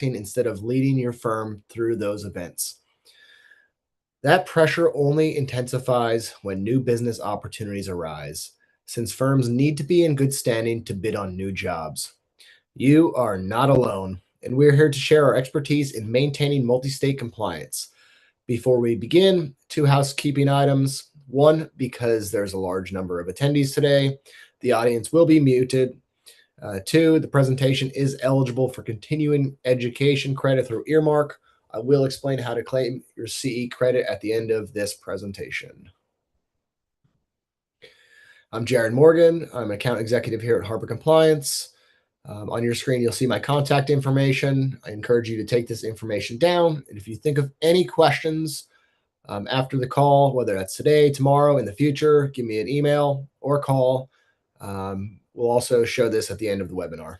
instead of leading your firm through those events. That pressure only intensifies when new business opportunities arise, since firms need to be in good standing to bid on new jobs. You are not alone, and we're here to share our expertise in maintaining multi state compliance. Before we begin, two housekeeping items. One, because there's a large number of attendees today, the audience will be muted. Two, the presentation is eligible for continuing education credit through Earmark. I will explain how to claim your CE credit at the end of this presentation. I'm Jared Morgan. I'm an account executive here at Harbor Compliance. On your screen, you'll see my contact information. I encourage you to take this information down. And if you think of any questions after the call, whether that's today, tomorrow, in the future, give me an email or call. We'll also show this at the end of the webinar.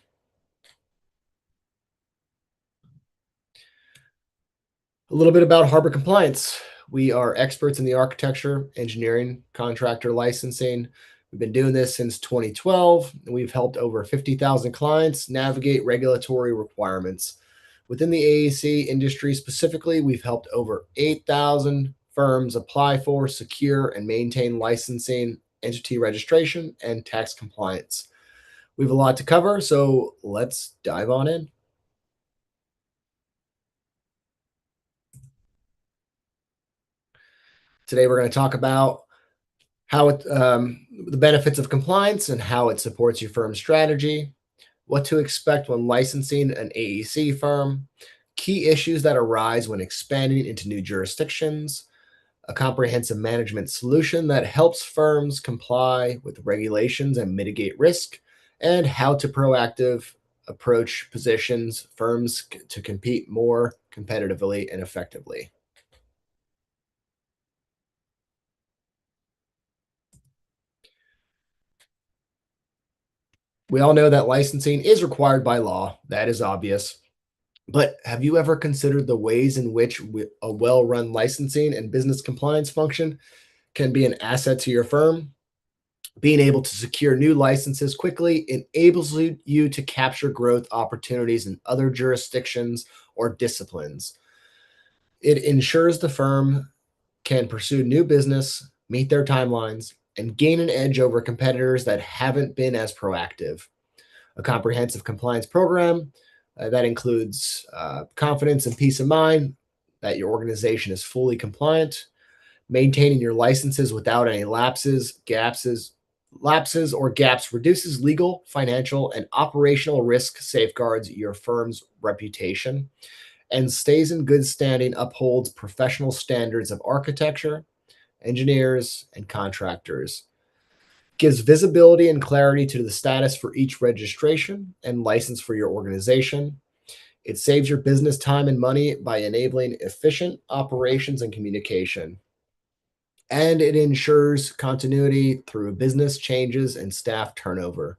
A little bit about Harbor Compliance. We are experts in the architecture, engineering, contractor licensing. We've been doing this since 2012. And we've helped over 50,000 clients navigate regulatory requirements. Within the AEC industry specifically, we've helped over 8,000 firms apply for, secure, and maintain licensing, entity registration, and tax compliance. We have a lot to cover, so let's dive on in. Today, we're going to talk about how the benefits of compliance and how it supports your firm's strategy, what to expect when licensing an AEC firm, key issues that arise when expanding into new jurisdictions, a comprehensive management solution that helps firms comply with regulations and mitigate risk, and how to proactive approach positions firms to compete more competitively and effectively. We all know that licensing is required by law. That is obvious. But have you ever considered the ways in which a well run licensing and business compliance function can be an asset to your firm? Being able to secure new licenses quickly enables you to capture growth opportunities in other jurisdictions or disciplines. It ensures the firm can pursue new business, meet their timelines, and gain an edge over competitors that haven't been as proactive. A comprehensive compliance program that includes confidence and peace of mind that your organization is fully compliant, maintaining your licenses without any lapses or gaps reduces legal, financial, and operational risk, safeguards your firm's reputation, and stays in good standing, upholds professional standards of architecture, engineers, and contractors, gives visibility and clarity to the status for each registration and license for your organization. It saves your business time and money by enabling efficient operations and communication. And it ensures continuity through business changes and staff turnover.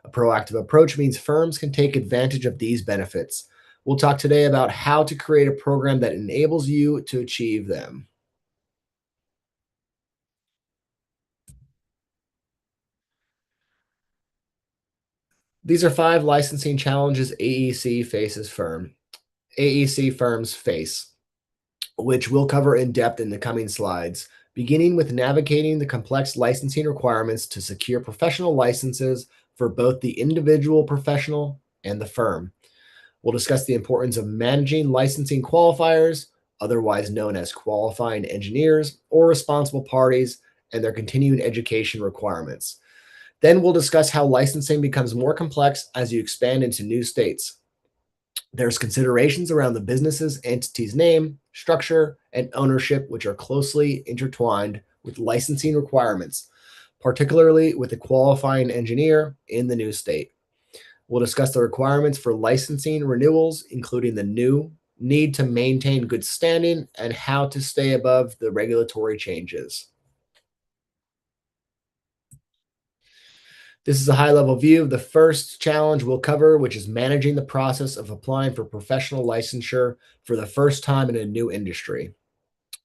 A proactive approach means firms can take advantage of these benefits. We'll talk today about how to create a program that enables you to achieve them. These are 5 licensing challenges AEC firms face, which we'll cover in depth in the coming slides, beginning with navigating the complex licensing requirements to secure professional licenses for both the individual professional and the firm. We'll discuss the importance of managing licensing qualifiers, otherwise known as qualifying engineers or responsible parties, and their continuing education requirements. Then we'll discuss how licensing becomes more complex as you expand into new states. There's considerations around the business's entity's name, structure, and ownership, which are closely intertwined with licensing requirements, particularly with the qualifying engineer in the new state. We'll discuss the requirements for licensing renewals, including the new need to maintain good standing and how to stay above the regulatory changes. This is a high-level view of the first challenge we'll cover, which is managing the process of applying for professional licensure for the first time in a new industry.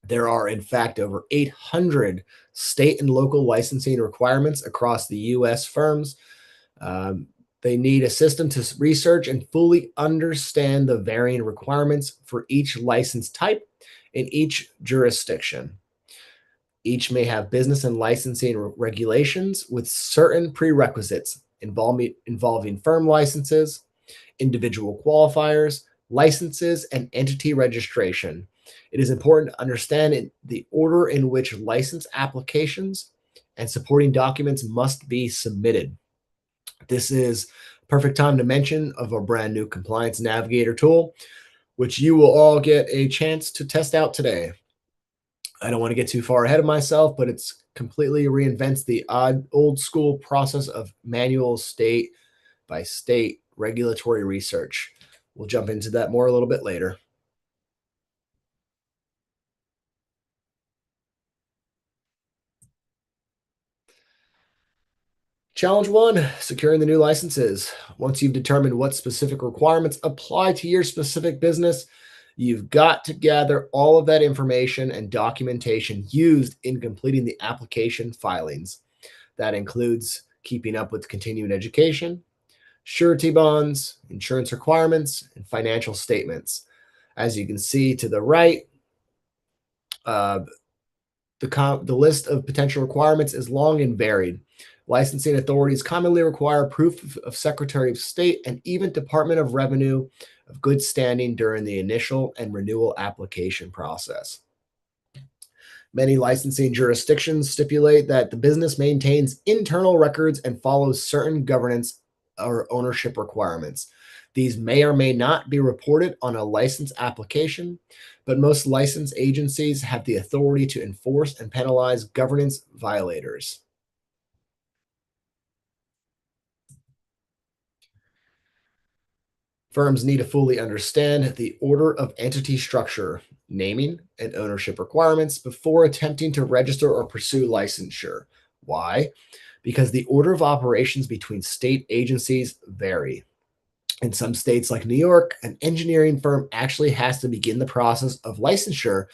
There are, in fact, over 800 state and local licensing requirements across the U.S. firms. They need a system to research and fully understand the varying requirements for each license type in each jurisdiction. Each may have business and licensing regulations with certain prerequisites involving firm licenses, individual qualifiers, licenses, and entity registration. It is important to understand the order in which license applications and supporting documents must be submitted. This is perfect time to mention of a brand new compliance navigator tool, which you will all get a chance to test out today. I don't want to get too far ahead of myself, but it's completely reinvents the old school process of manual state by state regulatory research. We'll jump into that more a little bit later. Challenge one, securing the new licenses. Once you've determined what specific requirements apply to your specific business, you've got to gather all of that information and documentation used in completing the application filings. That includes keeping up with continuing education, surety bonds, insurance requirements, and financial statements. As you can see to the right, uh, the list of potential requirements is long and varied. Licensing authorities commonly require proof of Secretary of State and even Department of Revenue of good standing during the initial and renewal application process. Many licensing jurisdictions stipulate that the business maintains internal records and follows certain governance or ownership requirements. These may or may not be reported on a license application, but most license agencies have the authority to enforce and penalize governance violators. Firms need to fully understand the order of entity structure, naming, and ownership requirements before attempting to register or pursue licensure. Why? Because the order of operations between state agencies vary. In some states, like New York, an engineering firm actually has to begin the process of licensure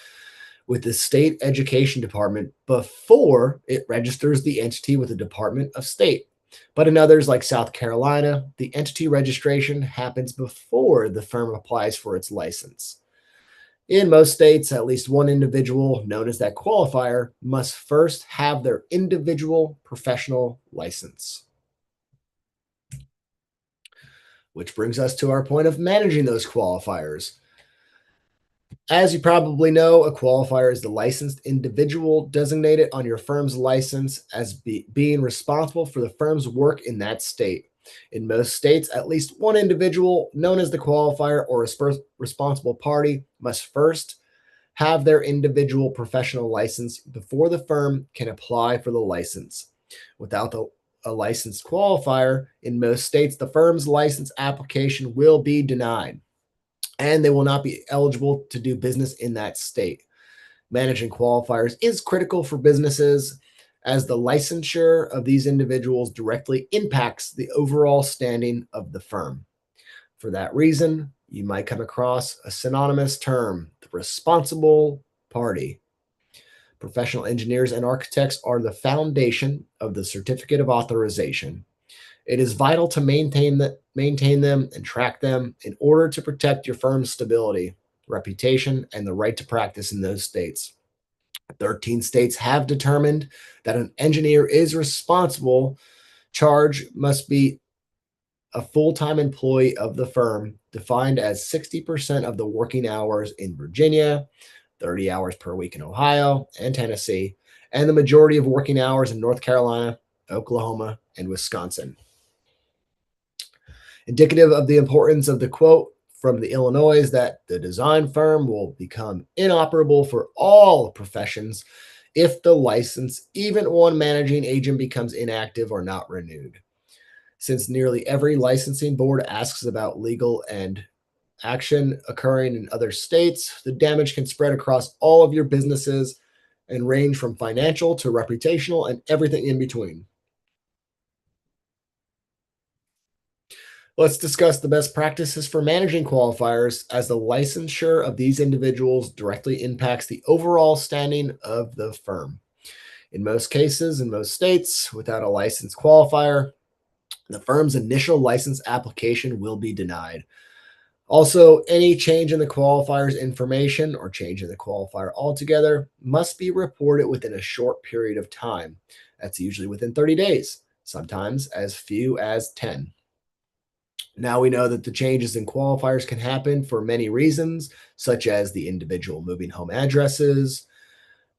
with the state education department before it registers the entity with the Department of State. But in others, like South Carolina, the entity registration happens before the firm applies for its license. In most states, at least one individual, known as that qualifier, must first have their individual professional license. Which brings us to our point of managing those qualifiers. As you probably know, a qualifier is the licensed individual designated on your firm's license as being responsible for the firm's work in that state. In most states, at least one individual, known as the qualifier or responsible party, must first have their individual professional license before the firm can apply for the license. Without a licensed qualifier, in most states, the firm's license application will be denied and they will not be eligible to do business in that state. Managing qualifiers is critical for businesses as the licensure of these individuals directly impacts the overall standing of the firm. For that reason, you might come across a synonymous term, the responsible party. Professional engineers and architects are the foundation of the certificate of authorization. It is vital to maintain them and track them in order to protect your firm's stability, reputation, and the right to practice in those states. 13 states have determined that an engineer is responsible. Charge must be a full-time employee of the firm, defined as 60% of the working hours in Virginia, 30 hours per week in Ohio and Tennessee, and the majority of working hours in North Carolina, Oklahoma, and Wisconsin. Indicative of the importance of the quote from the Illinois is that the design firm will become inoperable for all professions if the license, even one managing agent, becomes inactive or not renewed. Since nearly every licensing board asks about legal and action occurring in other states, the damage can spread across all of your businesses and range from financial to reputational and everything in between. Let's discuss the best practices for managing qualifiers as the licensure of these individuals directly impacts the overall standing of the firm. In most cases, in most states, without a licensed qualifier, The firm's initial license application will be denied. Also, any change in the qualifier's information or change in the qualifier altogether must be reported within a short period of time. That's usually within 30 days, sometimes as few as 10. Now we know that the changes in qualifiers can happen for many reasons, such as the individual moving home addresses.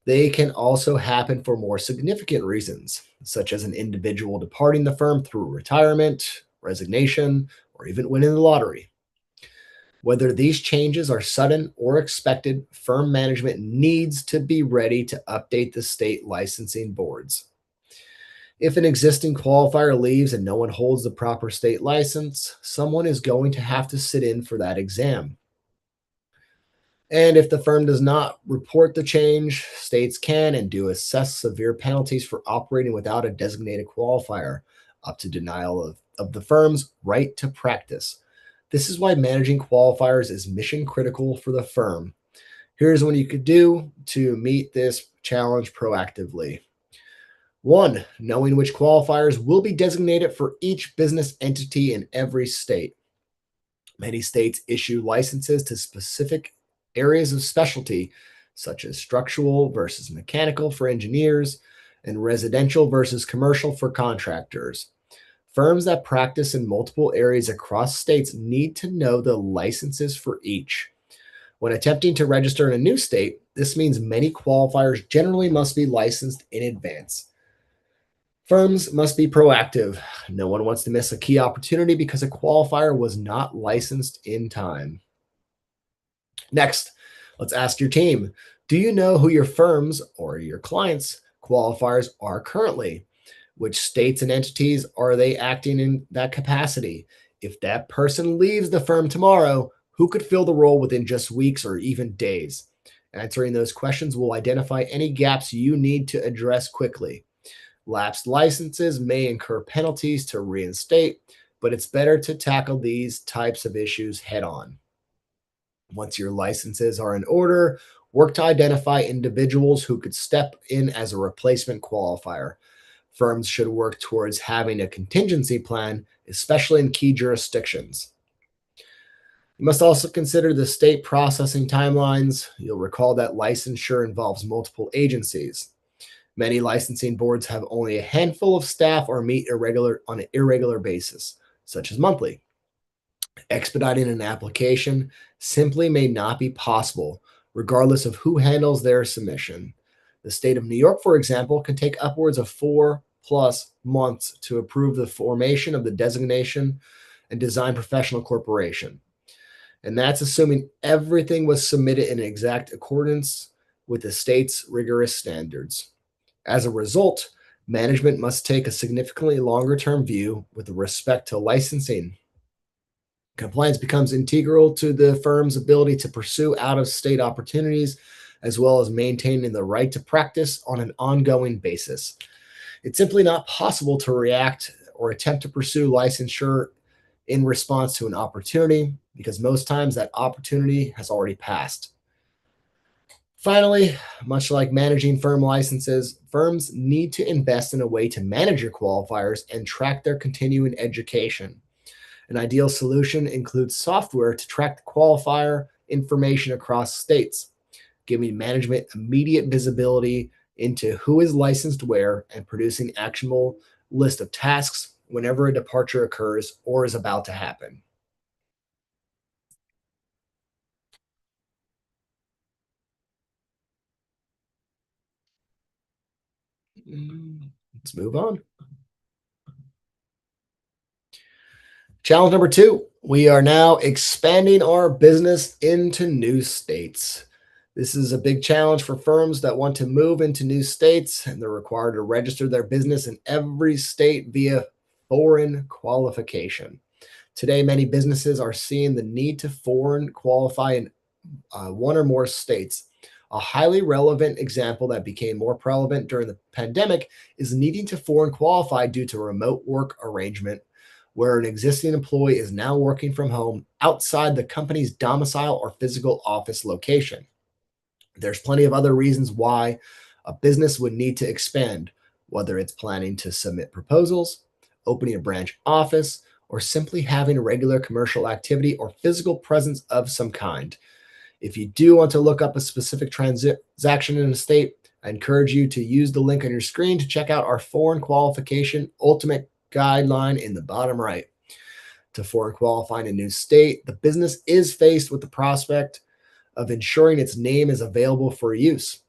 They can also happen for more significant reasons, such as an individual departing the firm through retirement, resignation, or even winning the lottery. Whether these changes are sudden or expected, firm management needs to be ready to update the state licensing boards. If an existing qualifier leaves and no one holds the proper state license, someone is going to have to sit in for that exam. And if the firm does not report the change, states can and do assess severe penalties for operating without a designated qualifier, up to denial of the firm's right to practice. This is why managing qualifiers is mission critical for the firm. Here's what you could do to meet this challenge proactively. One, knowing which qualifiers will be designated for each business entity in every state. Many states issue licenses to specific areas of specialty, such as structural versus mechanical for engineers and residential versus commercial for contractors. Firms that practice in multiple areas across states need to know the licenses for each. When attempting to register in a new state, this means many qualifiers generally must be licensed in advance. Firms must be proactive. No one wants to miss a key opportunity because a qualifier was not licensed in time. Next, let's ask your team. Do you know who your firms or your clients' qualifiers are currently? Which states and entities are they acting in that capacity? If that person leaves the firm tomorrow, who could fill the role within just weeks or even days? Answering those questions will identify any gaps you need to address quickly. Lapsed licenses may incur penalties to reinstate, but it's better to tackle these types of issues head on. Once your licenses are in order, work to identify individuals who could step in as a replacement qualifier. Firms should work towards having a contingency plan, especially in key jurisdictions. You must also consider the state processing timelines. You'll recall that licensure involves multiple agencies. Many licensing boards have only a handful of staff or meet on an irregular basis, such as monthly. Expediting an application simply may not be possible, regardless of who handles their submission. The state of New York, for example, can take upwards of 4+ months to approve the formation of the designation and design professional corporation. And that's assuming everything was submitted in exact accordance with the state's rigorous standards. As a result, management must take a significantly longer term view with respect to licensing. Compliance becomes integral to the firm's ability to pursue out of state opportunities, as well as maintaining the right to practice on an ongoing basis. It's simply not possible to react or attempt to pursue licensure in response to an opportunity because most times that opportunity has already passed. Finally, much like managing firm licenses, firms need to invest in a way to manage your qualifiers and track their continuing education. An ideal solution includes software to track the qualifier information across states, giving management immediate visibility into who is licensed where and producing actionable list of tasks whenever a departure occurs or is about to happen. Let's move on. Challenge number two, we are now expanding our business into new states. This is a big challenge for firms that want to move into new states, and they're required to register their business in every state via foreign qualification. Today, many businesses are seeing the need to foreign qualify in one or more states. A highly relevant example that became more prevalent during the pandemic is needing to foreign qualify due to remote work arrangement where an existing employee is now working from home outside the company's domicile or physical office location. There's plenty of other reasons why a business would need to expand, whether it's planning to submit proposals, opening a branch office, or simply having a regular commercial activity or physical presence of some kind. If you do want to look up a specific transaction in a state, I encourage you to use the link on your screen to check out our foreign qualification ultimate guideline in the bottom right. To foreign qualify in a new state, the business is faced with the prospect of ensuring its name is available for use,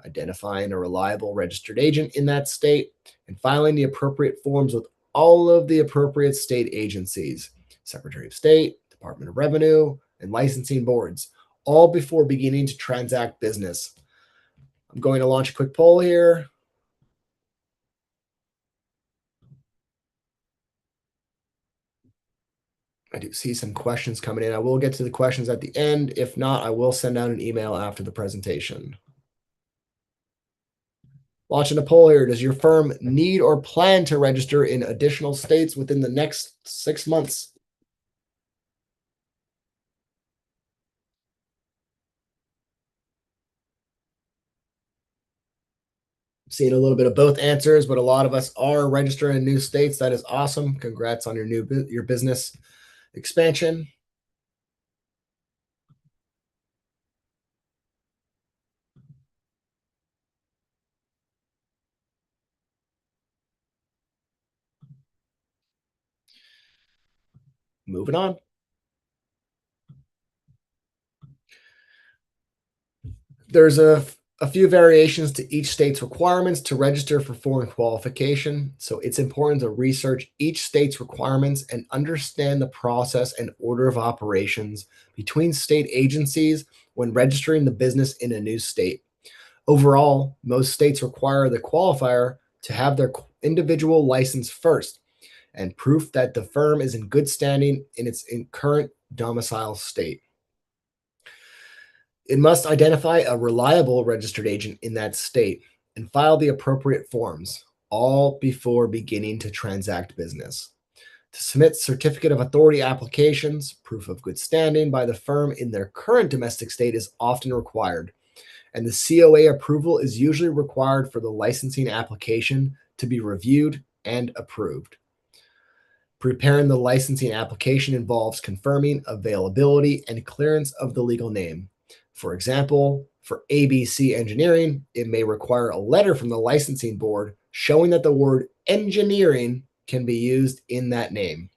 identifying a reliable registered agent in that state, and filing the appropriate forms with all of the appropriate state agencies, Secretary of State, Department of Revenue, and licensing boards, all before beginning to transact business. I'm going to launch a quick poll here. I do see some questions coming in. I will get to the questions at the end. If not, I will send out an email after the presentation. Launching a poll here. Does your firm need or plan to register in additional states within the next 6 months? Seeing a little bit of both answers, but a lot of us are registering in new states. That is awesome. Congrats on your business expansion. Moving on. There's a few variations to each state's requirements to register for foreign qualification. So it's important to research each state's requirements and understand the process and order of operations between state agencies when registering the business in a new state. Overall, most states require the qualifier to have their individual license first and proof that the firm is in good standing in its current domicile state. It must identify a reliable registered agent in that state and file the appropriate forms, all before beginning to transact business. To submit certificate of authority applications, proof of good standing by the firm in their current domestic state is often required, and the COA approval is usually required for the licensing application to be reviewed and approved. Preparing the licensing application involves confirming availability and clearance of the legal name. For example, for ABC Engineering, it may require a letter from the licensing board showing that the word engineering can be used in that name.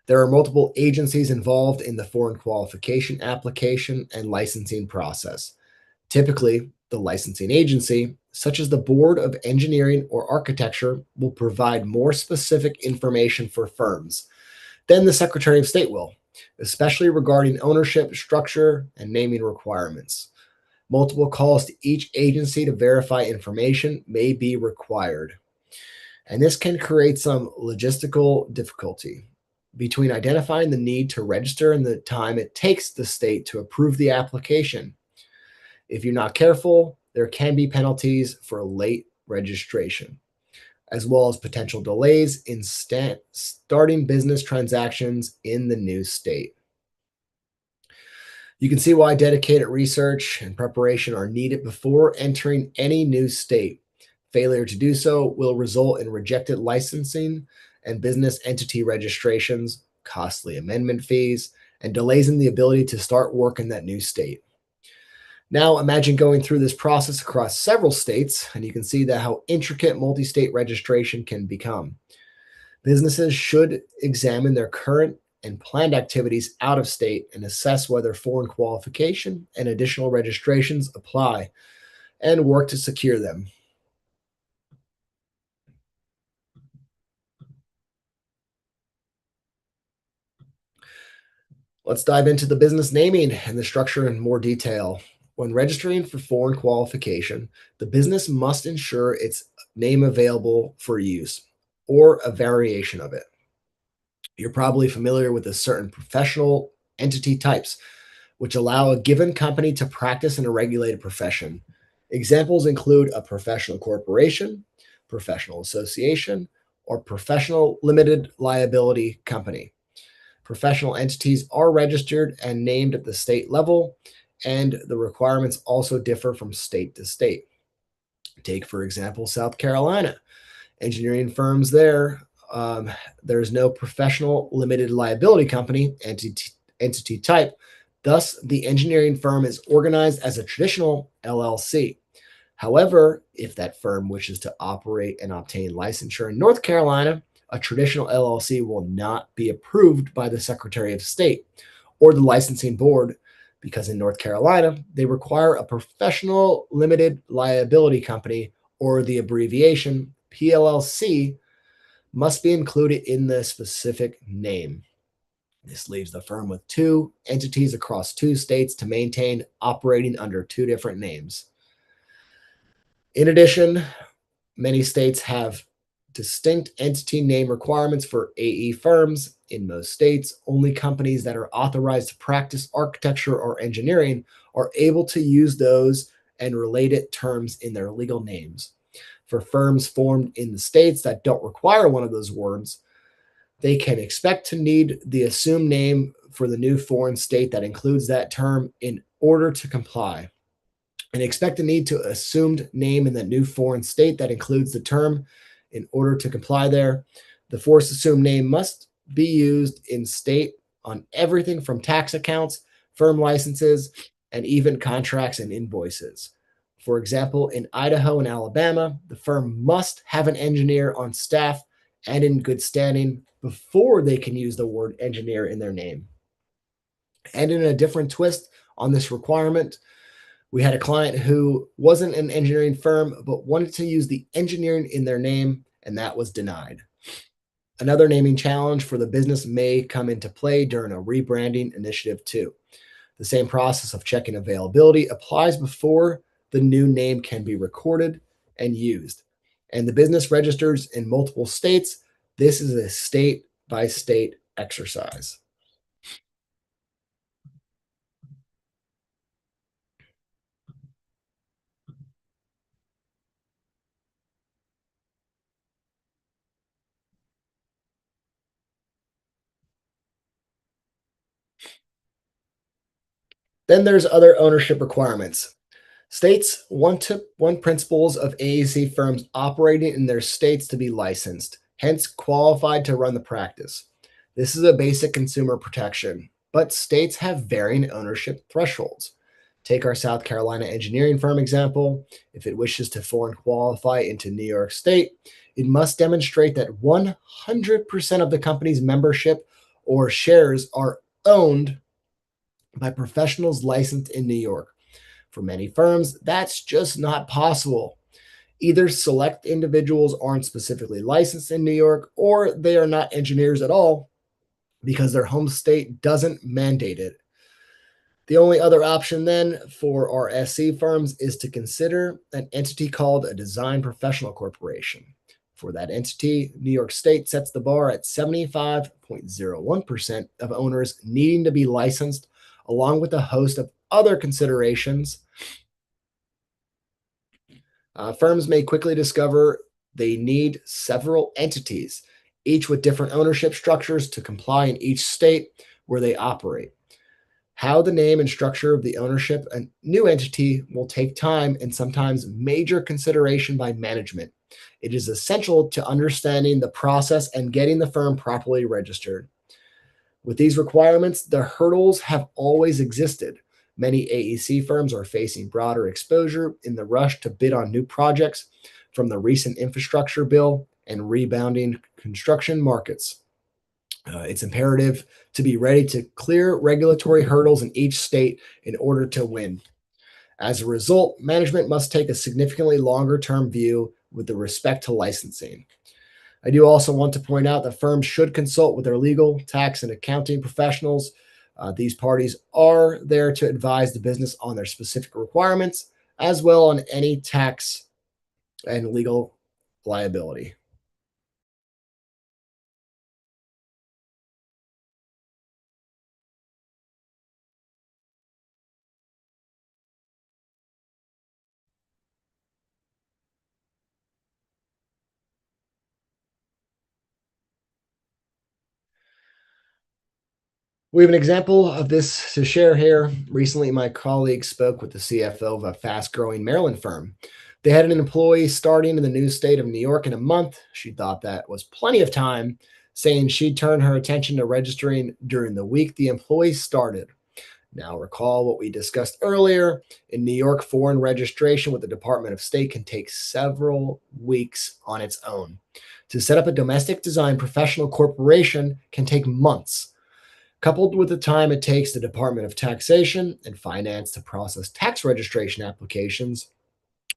There are multiple agencies involved in the foreign qualification application and licensing process. Typically, the licensing agency, such as the Board of Engineering or Architecture, will provide more specific information for firms than the Secretary of State will, especially regarding ownership, structure, and naming requirements. Multiple calls to each agency to verify information may be required, and this can create some logistical difficulty between identifying the need to register and the time it takes the state to approve the application. If you're not careful, there can be penalties for late registration, as well as potential delays in starting business transactions in the new state. You can see why dedicated research and preparation are needed before entering any new state. Failure to do so will result in rejected licensing and business entity registrations, costly amendment fees, and delays in the ability to start work in that new state. Now imagine going through this process across several states, and you can see that how intricate multi-state registration can become. Businesses should examine their current and planned activities out of state and assess whether foreign qualification and additional registrations apply and work to secure them. Let's dive into the business naming and the structure in more detail. When registering for foreign qualification, the business must ensure its name available for use or a variation of it. You're probably familiar with the certain professional entity types, which allow a given company to practice in a regulated profession. Examples include a professional corporation, professional association, or professional limited liability company. Professional entities are registered and named at the state level, and the requirements also differ from state to state. Take, for example, South Carolina. Engineering firms there um, there's no professional limited liability company entity type. Thus, the engineering firm is organized as a traditional LLC. However, if that firm wishes to operate and obtain licensure in North Carolina, a traditional LLC will not be approved by the Secretary of State or the licensing board because in North Carolina, they require a professional limited liability company, or the abbreviation PLLC must be included in the specific name. This leaves the firm with two entities across two states to maintain operating under two different names. In addition, many states have distinct entity name requirements for AE firms. In most states, only companies that are authorized to practice architecture or engineering are able to use those and related terms in their legal names. For firms formed in the states that don't require one of those words, they can expect to need the assumed name for the new foreign state that includes that term in order to comply, and expect the need to assumed name in the new foreign state that includes the term in order to comply there. The forced assumed name must be used in state on everything from tax accounts, firm licenses, and even contracts and invoices. For example, in Idaho and Alabama, the firm must have an engineer on staff and in good standing before they can use the word engineer in their name. And in a different twist on this requirement, we had a client who wasn't an engineering firm but wanted to use the engineering in their name, and that was denied. Another naming challenge for the business may come into play during a rebranding initiative, too. The same process of checking availability applies before the new name can be recorded and used. And the business registers in multiple states. This is a state by state exercise. Then there's other ownership requirements. States want principals of AEC firms operating in their states to be licensed, hence qualified to run the practice. This is a basic consumer protection, but states have varying ownership thresholds. Take our South Carolina engineering firm example. If it wishes to foreign qualify into New York State, it must demonstrate that 100% of the company's membership or shares are owned by professionals licensed in New York. For many firms, that's just not possible. Either select individuals aren't specifically licensed in New York, or they are not engineers at all because their home state doesn't mandate it. The only other option then for our SC firms is to consider an entity called a design professional corporation. For that entity, New York State sets the bar at 75.01% of owners needing to be licensed, along with a host of other considerations. Firms may quickly discover they need several entities, each with different ownership structures to comply in each state where they operate. How the name and structure of the ownership a new entity will take time and sometimes major consideration by management. It is essential to understanding the process and getting the firm properly registered. With these requirements, the hurdles have always existed. Many AEC firms are facing broader exposure in the rush to bid on new projects from the recent infrastructure bill and rebounding construction markets. It's imperative to be ready to clear regulatory hurdles in each state in order to win. As a result, management must take a significantly longer term view with respect to licensing. I do also want to point out that firms should consult with their legal, tax, and accounting professionals. These parties are there to advise the business on their specific requirements, as well on any tax and legal liability. We have an example of this to share here. Recently, my colleague spoke with the CFO of a fast growing Maryland firm They had an employee starting in the new state of New York in a month. She thought that was plenty of time, saying she'd turn her attention to registering during the week the employee started. Now, recall what we discussed earlier. In New York, foreign registration with the Department of State can take several weeks on its own. To set up a domestic design professional corporation can take months. Coupled with the time it takes the Department of Taxation and Finance to process tax registration applications,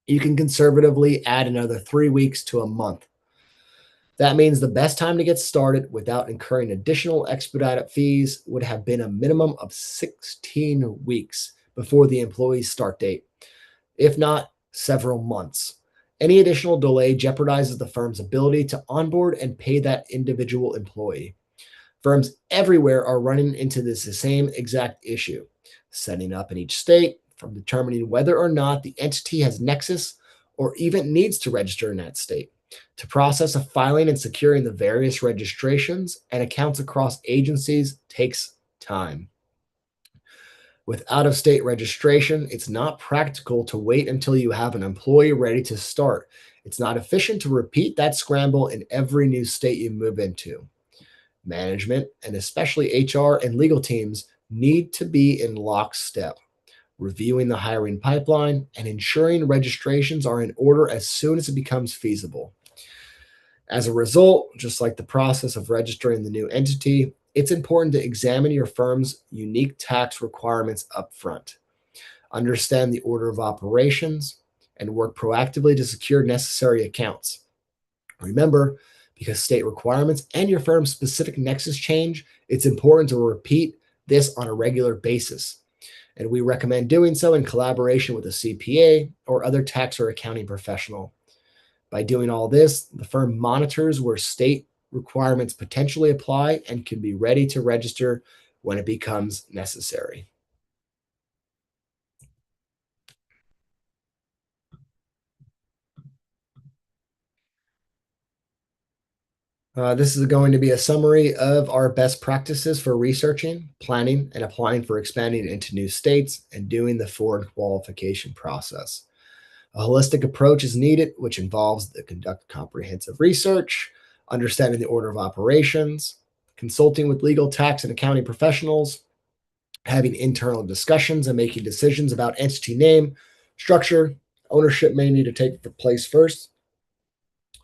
you can conservatively add another 3 weeks to a month. That means the best time to get started without incurring additional expedited fees would have been a minimum of 16 weeks before the employee's start date, if not several months. Any additional delay jeopardizes the firm's ability to onboard and pay that individual employee. Firms everywhere are running into this same exact issue, setting up in each state, from determining whether or not the entity has nexus or even needs to register in that state, to process of filing and securing the various registrations and accounts across agencies takes time. With out of state registration, it's not practical to wait until you have an employee ready to start. It's not efficient to repeat that scramble in every new state you move into. Management, and especially HR and legal teams, need to be in lockstep, reviewing the hiring pipeline and ensuring registrations are in order as soon as it becomes feasible. As a result, just like the process of registering the new entity, it's important to examine your firm's unique tax requirements upfront, understand the order of operations, and work proactively to secure necessary accounts. Remember, because state requirements and your firm's specific nexus change, it's important to repeat this on a regular basis. And we recommend doing so in collaboration with a CPA or other tax or accounting professional. By doing all this, the firm monitors where state requirements potentially apply and can be ready to register when it becomes necessary. This is going to be a summary of our best practices for researching, planning, and applying for expanding into new states and doing the foreign qualification process. A holistic approach is needed, which involves the conduct comprehensive research, understanding the order of operations, consulting with legal, tax, and accounting professionals, having internal discussions and making decisions about entity name, structure, ownership may need to take place first,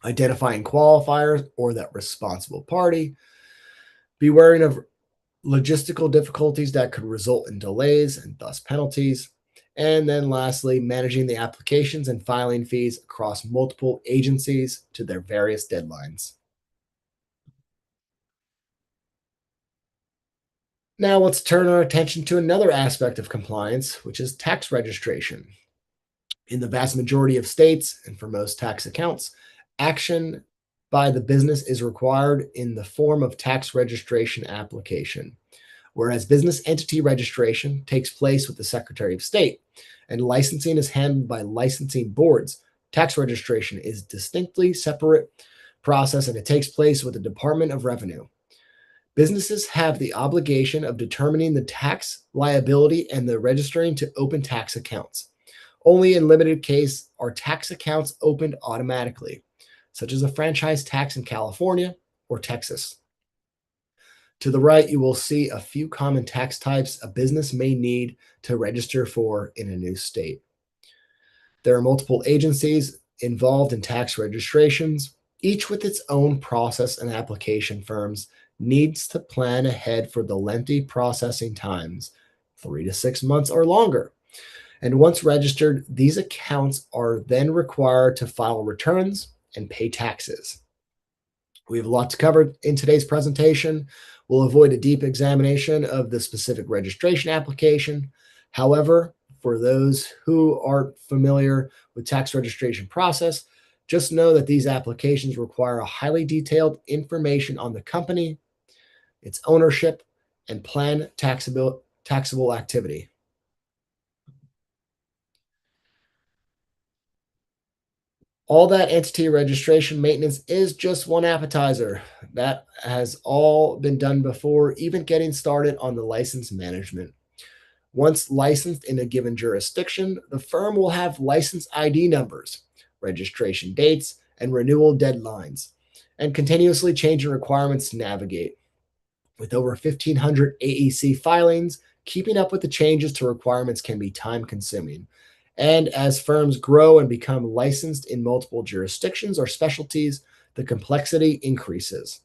identifying qualifiers or that responsible party, be wary of logistical difficulties that could result in delays and thus penalties. And then lastly, managing the applications and filing fees across multiple agencies to their various deadlines. Now let's turn our attention to another aspect of compliance, which is tax registration. In the vast majority of states, and for most tax accounts, action by the business is required in the form of tax registration application, whereas business entity registration takes place with the Secretary of State and licensing is handled by licensing boards. Tax registration is distinctly separate process and it takes place with the Department of Revenue. Businesses have the obligation of determining the tax liability and the registering to open tax accounts. Only in limited case are tax accounts opened automatically, such as a franchise tax in California or Texas. To the right, you will see a few common tax types a business may need to register for in a new state. There are multiple agencies involved in tax registrations, each with its own process and application. Firms needs to plan ahead for the lengthy processing times, 3 to 6 months or longer. And once registered, these accounts are then required to file returns and pay taxes. We have a lot to cover in today's presentation. We'll avoid a deep examination of the specific registration application. However, for those who aren't familiar with tax registration process, just know that these applications require a highly detailed information on the company, its ownership, and planned taxable activity. All that entity registration maintenance is just one appetizer. That has all been done before, even getting started on the license management. Once licensed in a given jurisdiction, the firm will have license ID numbers, registration dates, and renewal deadlines, and continuously changing requirements to navigate. With over 1,500 AEC filings, keeping up with the changes to requirements can be time consuming. And as firms grow and become licensed in multiple jurisdictions or specialties, the complexity increases.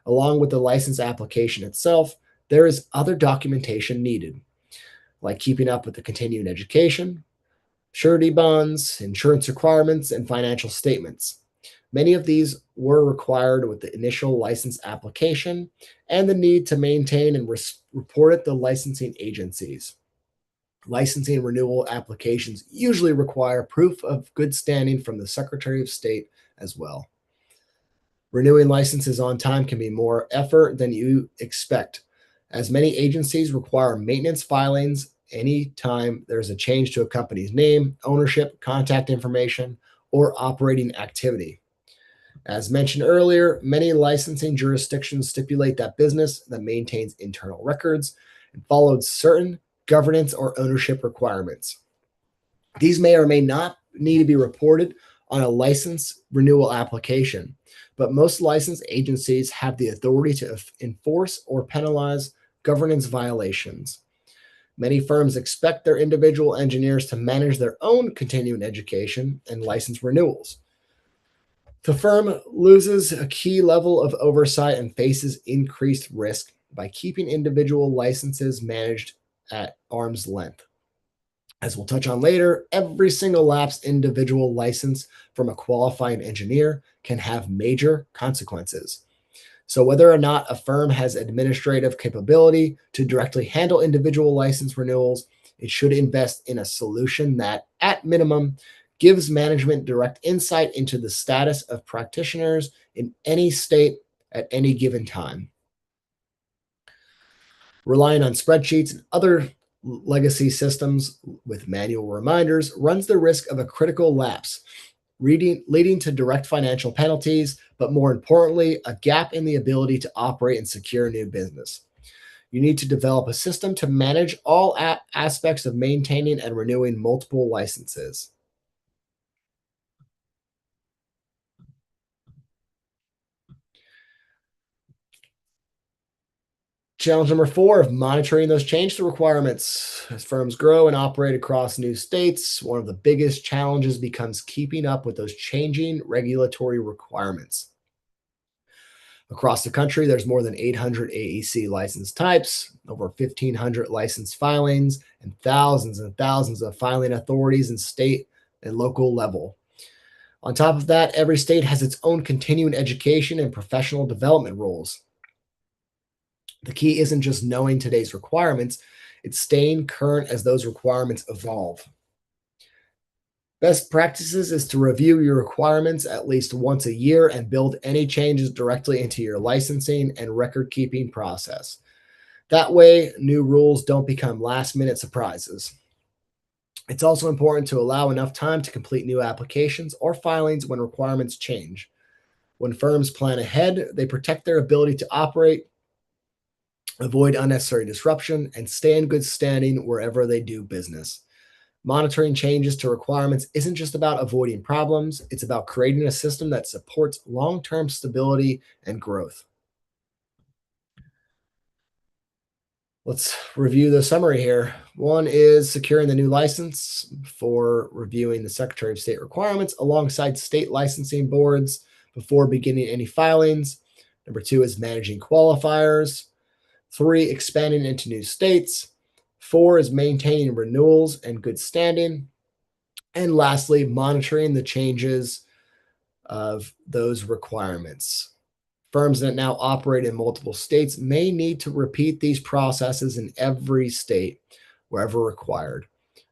Along with the license application itself, there is other documentation needed, like keeping up with the continuing education, surety bonds, insurance requirements, and financial statements. Many of these were required with the initial license application and the need to maintain and report it to licensing agencies. Licensing renewal applications usually require proof of good standing from the Secretary of State as well. Renewing licenses on time can be more effort than you expect, as many agencies require maintenance filings anytime there's a change to a company's name, ownership, contact information, or operating activity. As mentioned earlier, many licensing jurisdictions stipulate that business that maintains internal records and follows certain governance or ownership requirements. These may or may not need to be reported on a license renewal application, but most license agencies have the authority to enforce or penalize governance violations. Many firms expect their individual engineers to manage their own continuing education and license renewals. The firm loses a key level of oversight and faces increased risk by keeping individual licenses managed at arm's length. As we'll touch on later, every single lapsed individual license from a qualifying engineer can have major consequences. So, whether or not a firm has administrative capability to directly handle individual license renewals, it should invest in a solution that, at minimum, gives management direct insight into the status of practitioners in any state at any given time. Relying on spreadsheets and other legacy systems with manual reminders runs the risk of a critical lapse, leading to direct financial penalties, but more importantly, a gap in the ability to operate and secure new business. You need to develop a system to manage all aspects of maintaining and renewing multiple licenses. Challenge number 4 of monitoring those change to requirements. As firms grow and operate across new states, one of the biggest challenges becomes keeping up with those changing regulatory requirements. Across the country, there's more than 800 AEC license types, over 1,500 license filings, and thousands of filing authorities in state and local level. On top of that, every state has its own continuing education and professional development rules. The key isn't just knowing today's requirements, it's staying current as those requirements evolve. Best practices is to review your requirements at least once a year and build any changes directly into your licensing and record keeping process. That way, new rules don't become last minute surprises. It's also important to allow enough time to complete new applications or filings when requirements change. When firms plan ahead, they protect their ability to operate, avoid unnecessary disruption, and stay in good standing wherever they do business. Monitoring changes to requirements isn't just about avoiding problems, it's about creating a system that supports long term stability and growth. Let's review the summary here. One is securing the new license for reviewing the Secretary of State requirements alongside state licensing boards before beginning any filings. Number 2 is managing qualifiers. 3, expanding into new states. 4 is maintaining renewals and good standing. And lastly, monitoring the changes of those requirements. Firms that now operate in multiple states may need to repeat these processes in every state wherever required.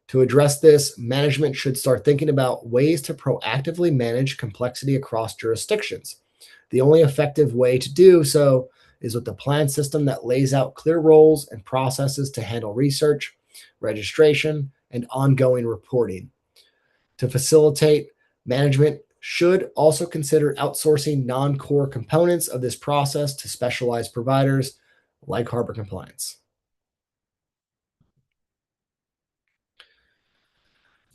To address this, management should start thinking about ways to proactively manage complexity across jurisdictions. The only effective way to do so is with a plan system that lays out clear roles and processes to handle research, registration, and ongoing reporting. To facilitate, management should also consider outsourcing non-core components of this process to specialized providers like Harbor Compliance.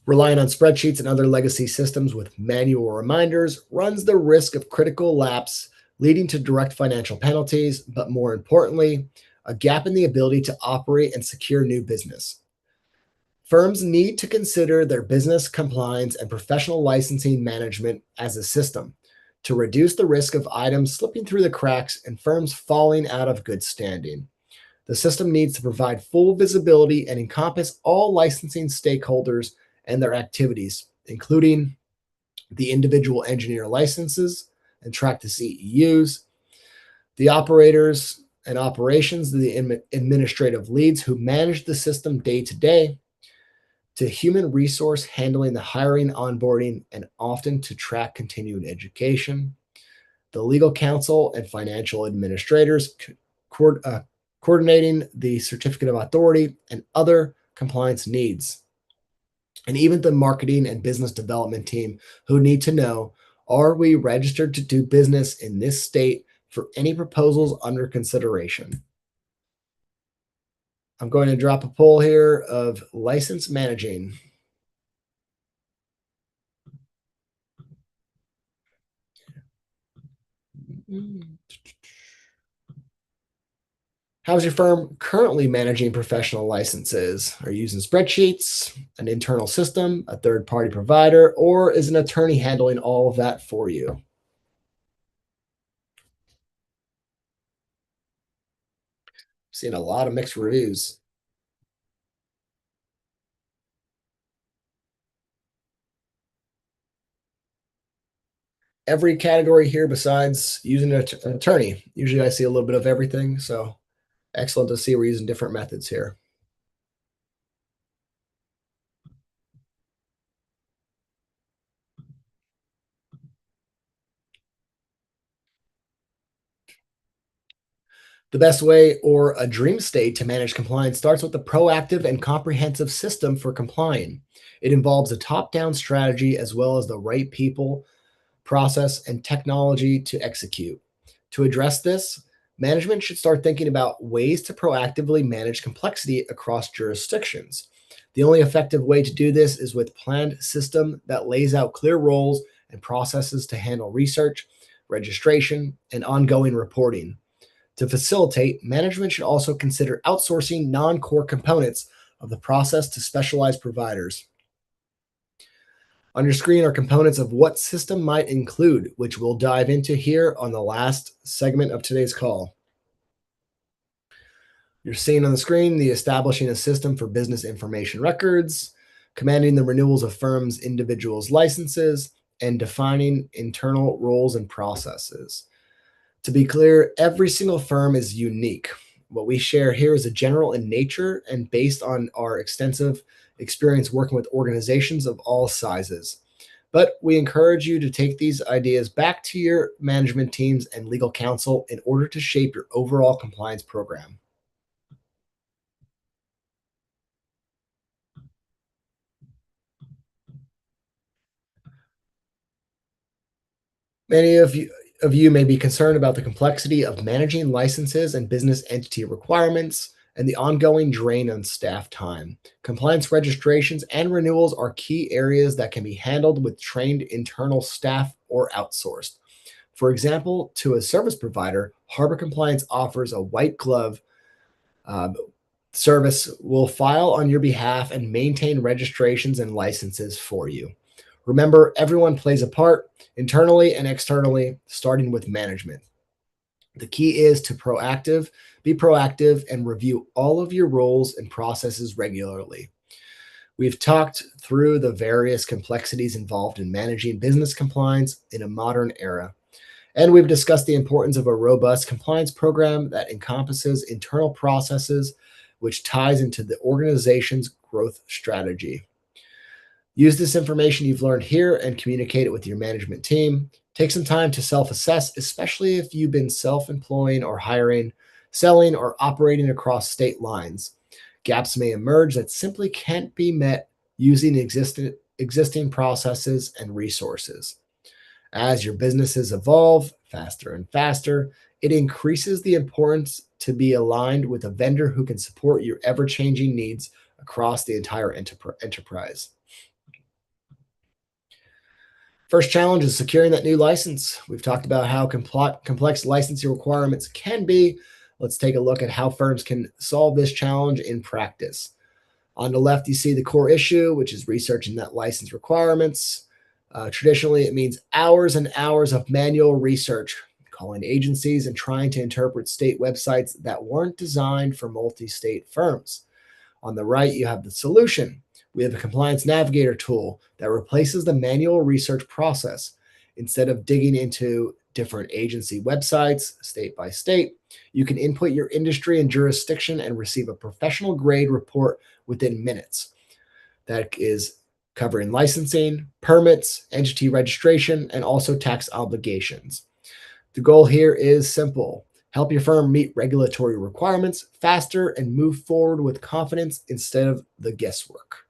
Relying on spreadsheets and other legacy systems with manual reminders runs the risk of critical lapse, leading to direct financial penalties, but more importantly, a gap in the ability to operate and secure new business. Firms need to consider their business compliance and professional licensing management as a system to reduce the risk of items slipping through the cracks and firms falling out of good standing. The system needs to provide full visibility and encompass all licensing stakeholders and their activities, including the individual engineer licenses and track the CEUs, the operators and operations, the administrative leads who manage the system day to day, to human resource handling the hiring, onboarding, and often to track continuing education, the legal counsel and financial administrators coordinating the certificate of authority and other compliance needs, and even the marketing and business development team who need to know, are we registered to do business in this state for any proposals under consideration? I'm going to drop a poll here of license managing. How's your firm currently managing professional licenses? Are you using spreadsheets, an internal system, a third party provider, or is an attorney handling all of that for you? Seeing a lot of mixed reviews. Every category here besides using an attorney. Usually I see a little bit of everything. So excellent to see we're using different methods here. The best way or a dream state to manage compliance starts with a proactive and comprehensive system for complying. It involves a top down strategy as well as the right people, process, and technology to execute. To address this, management should start thinking about ways to proactively manage complexity across jurisdictions. The only effective way to do this is with a planned system that lays out clear roles and processes to handle research, registration, and ongoing reporting. To facilitate, management should also consider outsourcing non core components of the process to specialized providers. On your screen are components of what system might include, which we'll dive into here on the last segment of today's call. You're seeing on the screen the establishing a system for business information records, commanding the renewals of firms' individuals' licenses, and defining internal roles and processes. To be clear, every single firm is unique. What we share here is a general in nature and based on our extensive experience working with organizations of all sizes. But we encourage you to take these ideas back to your management teams and legal counsel in order to shape your overall compliance program. Many of you may be concerned about the complexity of managing licenses and business entity requirements and the ongoing drain on staff time. Compliance registrations and renewals are key areas that can be handled with trained internal staff or outsourced. For example, to a service provider, Harbor Compliance offers a white glove uh, service will file on your behalf and maintain registrations and licenses for you. Remember, everyone plays a part internally and externally, starting with management. The key is to be proactive, and review all of your roles and processes regularly. We've talked through the various complexities involved in managing business compliance in a modern era. And we've discussed the importance of a robust compliance program that encompasses internal processes, which ties into the organization's growth strategy. Use this information you've learned here and communicate it with your management team. Take some time to self assess, especially if you've been self employing or hiring, selling, or operating across state lines. Gaps may emerge that simply can't be met using existing processes and resources. As your businesses evolve faster and faster, it increases the importance to be aligned with a vendor who can support your ever changing needs across the entire enterprise. First challenge is securing that new license. We've talked about how complex licensing requirements can be. Let's take a look at how firms can solve this challenge in practice. On the left, you see the core issue, which is researching that license requirements. Traditionally, it means hours and hours of manual research, calling agencies and trying to interpret state websites that weren't designed for multi state firms. On the right, you have the solution. We have a compliance navigator tool that replaces the manual research process. Instead of digging into different agency websites, state by state, you can input your industry and jurisdiction and receive a professional grade report within minutes. That is covering licensing, permits, entity registration, and also tax obligations. The goal here is simple: help your firm meet regulatory requirements faster and move forward with confidence instead of the guesswork.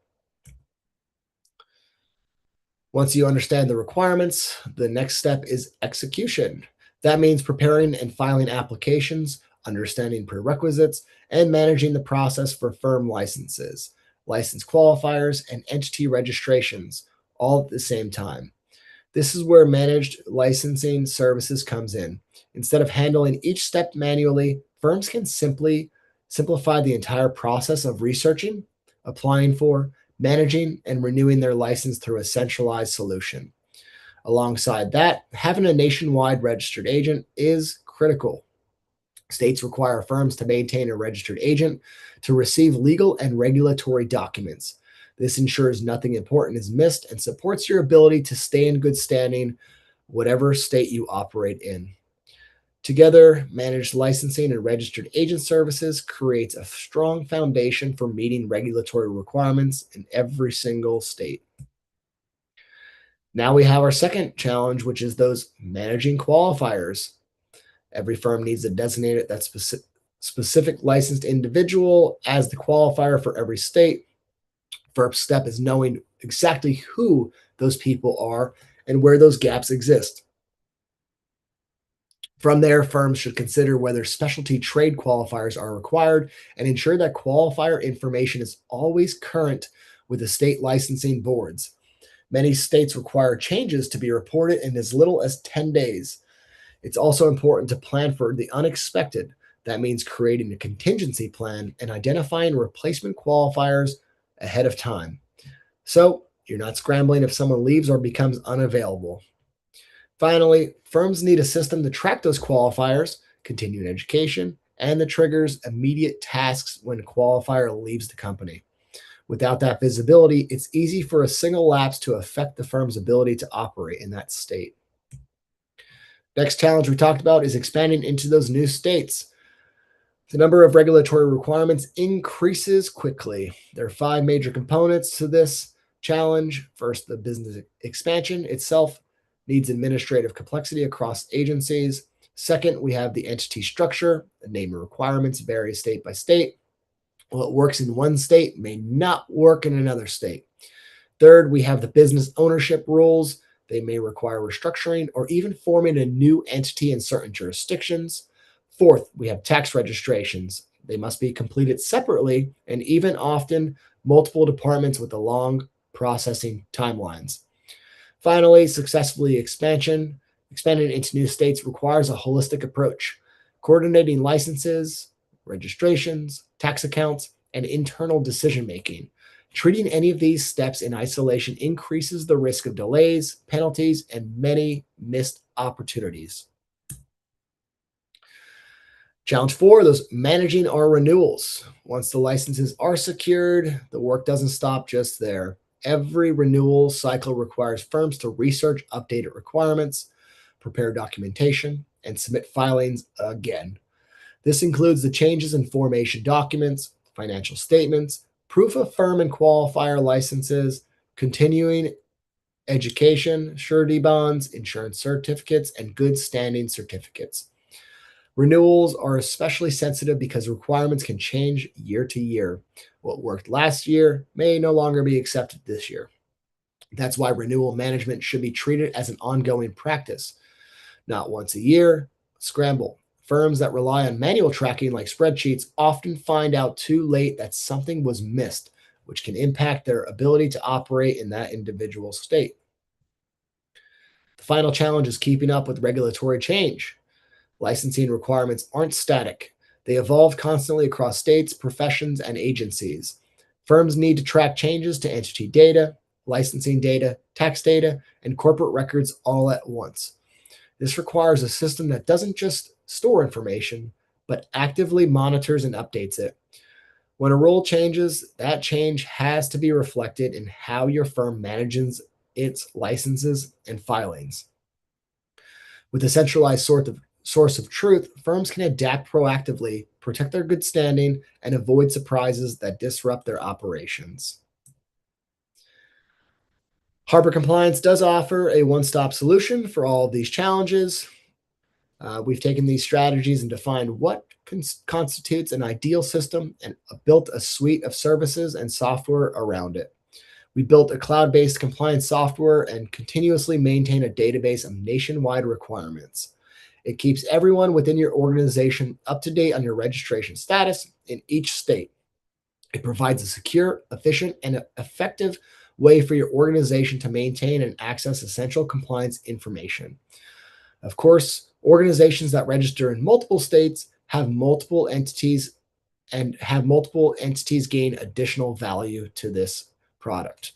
Once you understand the requirements, the next step is execution. That means preparing and filing applications, understanding prerequisites, and managing the process for firm licenses, license qualifiers, and entity registrations, all at the same time. This is where managed licensing services comes in. Instead of handling each step manually, firms can simply simplify the entire process of researching, applying for, managing, and renewing their license through a centralized solution. Alongside that, having a nationwide registered agent is critical. States require firms to maintain a registered agent to receive legal and regulatory documents. This ensures nothing important is missed and supports your ability to stay in good standing, whatever state you operate in. Together, managed licensing and registered agent services creates a strong foundation for meeting regulatory requirements in every single state. Now we have our second challenge, which is those managing qualifiers. Every firm needs a designated that specific licensed individual as the qualifier for every state. First step is knowing exactly who those people are and where those gaps exist. From there, firms should consider whether specialty trade qualifiers are required and ensure that qualifier information is always current with the state licensing boards. Many states require changes to be reported in as little as 10 days. It's also important to plan for the unexpected. That means creating a contingency plan and identifying replacement qualifiers ahead of time. So you're not scrambling if someone leaves or becomes unavailable. Finally, firms need a system to track those qualifiers, continuing education, and the triggers immediate tasks when a qualifier leaves the company. Without that visibility, it's easy for a single lapse to affect the firm's ability to operate in that state. Next challenge we talked about is expanding into those new states. The number of regulatory requirements increases quickly. There are five major components to this challenge. First, the business expansion itself needs administrative complexity across agencies. Second, we have the entity structure. The name and requirements vary state by state. What works in one state may not work in another state. Third, we have the business ownership rules. They may require restructuring or even forming a new entity in certain jurisdictions. Fourth, we have tax registrations. They must be completed separately and even often multiple departments with the long processing timelines. Finally, expanding into new states requires a holistic approach, coordinating licenses, registrations, tax accounts, and internal decision making. Treating any of these steps in isolation increases the risk of delays, penalties, and many missed opportunities. Challenge four, those managing our renewals. Once the licenses are secured, the work doesn't stop just there. Every renewal cycle requires firms to research updated requirements, prepare documentation, and submit filings again. This includes the changes in formation documents, financial statements, proof of firm and qualifier licenses, continuing education, surety bonds, insurance certificates, and good standing certificates. Renewals are especially sensitive because requirements can change year to year. What worked last year may no longer be accepted this year. That's why renewal management should be treated as an ongoing practice, not once a year. Scramble. Firms that rely on manual tracking like spreadsheets often find out too late that something was missed, which can impact their ability to operate in that individual state. The final challenge is keeping up with regulatory change. Licensing requirements aren't static, they evolve constantly across states, professions, and agencies. Firms need to track changes to entity data, licensing data, tax data, and corporate records all at once. This requires a system that doesn't just store information, but actively monitors and updates it. When a rule changes, that change has to be reflected in how your firm manages its licenses and filings. With a centralized source of truth, firms can adapt proactively, protect their good standing, and avoid surprises that disrupt their operations. Harbor Compliance does offer a one stop solution for all of these challenges. We've taken these strategies and defined what constitutes an ideal system and built a suite of services and software around it. We built a cloud based compliance software and continuously maintain a database of nationwide requirements. It keeps everyone within your organization up to date on your registration status in each state. It provides a secure, efficient, and effective way for your organization to maintain and access essential compliance information. Of course, organizations that register in multiple states have multiple entities gain additional value to this product.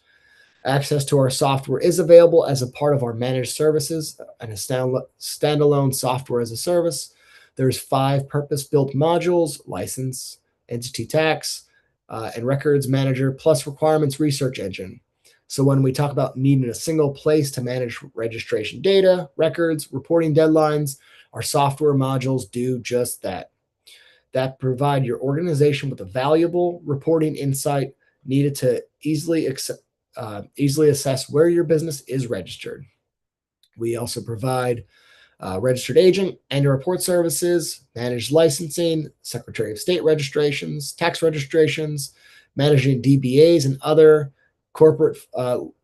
Access to our software is available as a part of our managed services and a standalone software as a service. There's 5 purpose-built modules: license, entity tax, and records manager, plus requirements research engine. So when we talk about needing a single place to manage registration data, records, reporting deadlines, our software modules do just that. That provide your organization with a valuable reporting insight needed to easily assess where your business is registered. We also provide registered agent and report services, managed licensing, Secretary of State registrations, tax registrations, managing DBAs and other corporate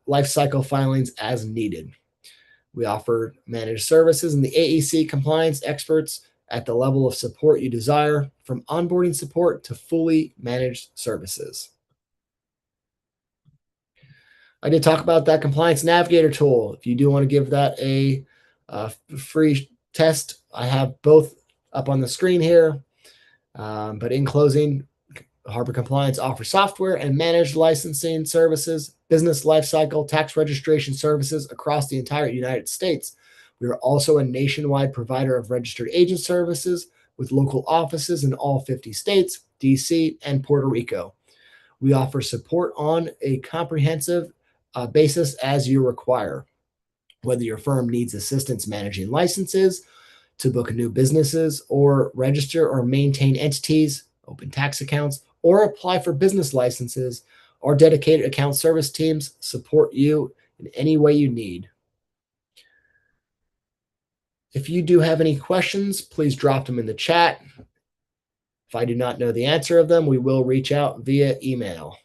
life cycle filings as needed. We offer managed services and the AEC compliance experts at the level of support you desire, from onboarding support to fully managed services. I did talk about that Compliance Navigator tool. If you do want to give that a free test, I have both up on the screen here. But in closing, Harbor Compliance offers software and managed licensing services, business lifecycle, tax registration services across the entire United States. We are also a nationwide provider of registered agent services with local offices in all 50 states, DC, and Puerto Rico. We offer support on a comprehensive basis as you require. Whether your firm needs assistance managing licenses, to book new businesses, or register or maintain entities, open tax accounts, or apply for business licenses, our dedicated account service teams support you in any way you need. If you do have any questions, please drop them in the chat. If I do not know the answer of them, we will reach out via email.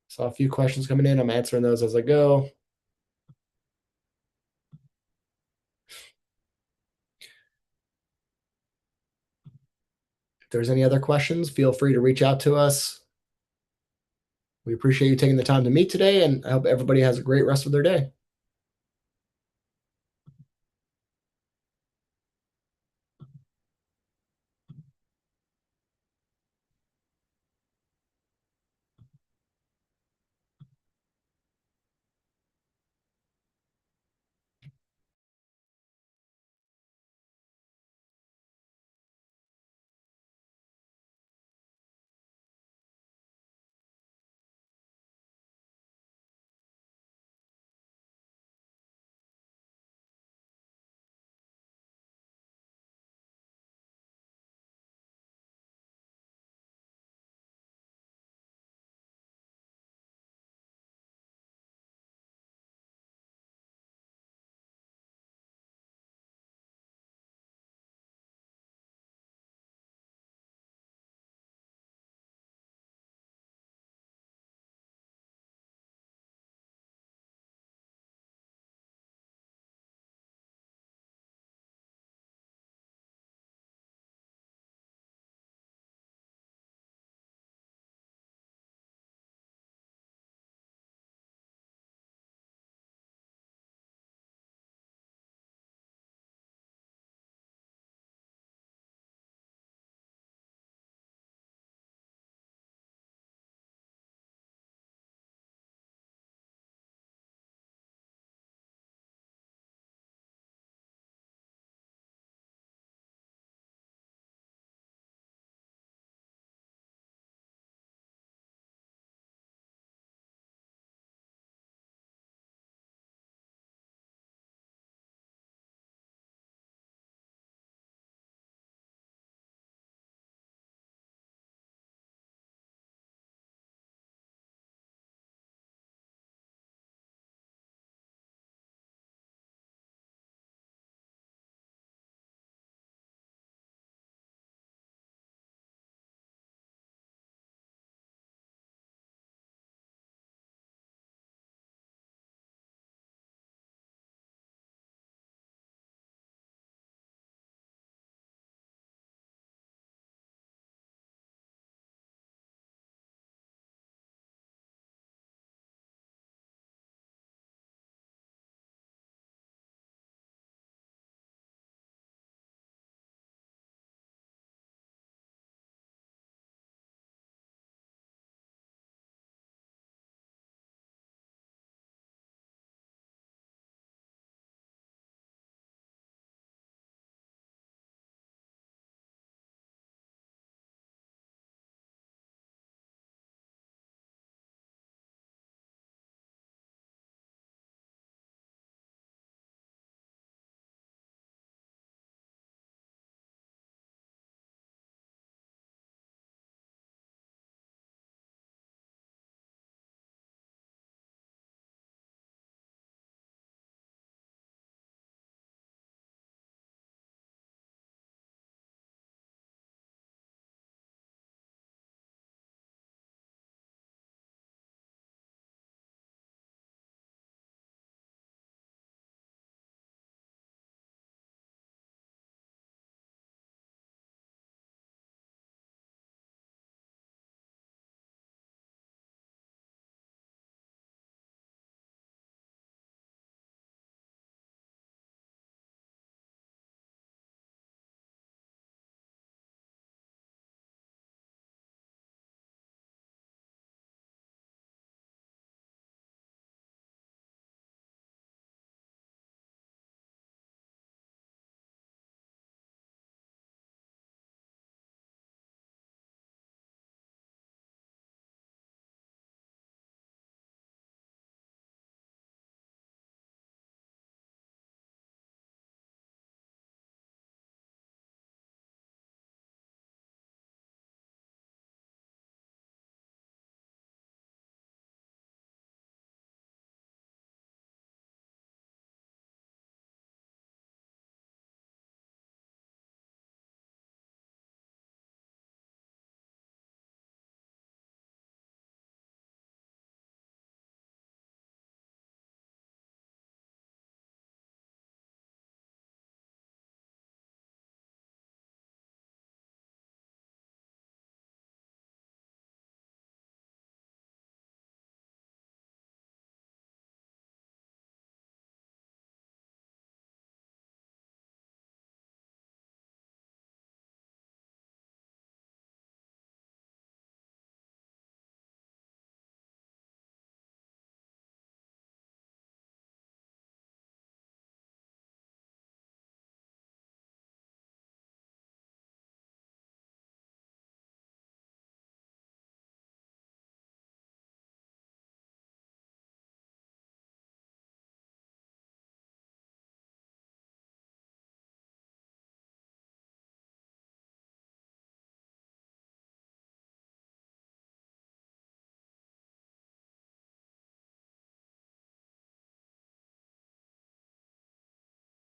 Saw a few questions coming in. I'm answering those as I go. If there's any other questions, feel free to reach out to us. We appreciate you taking the time to meet today, and I hope everybody has a great rest of their day.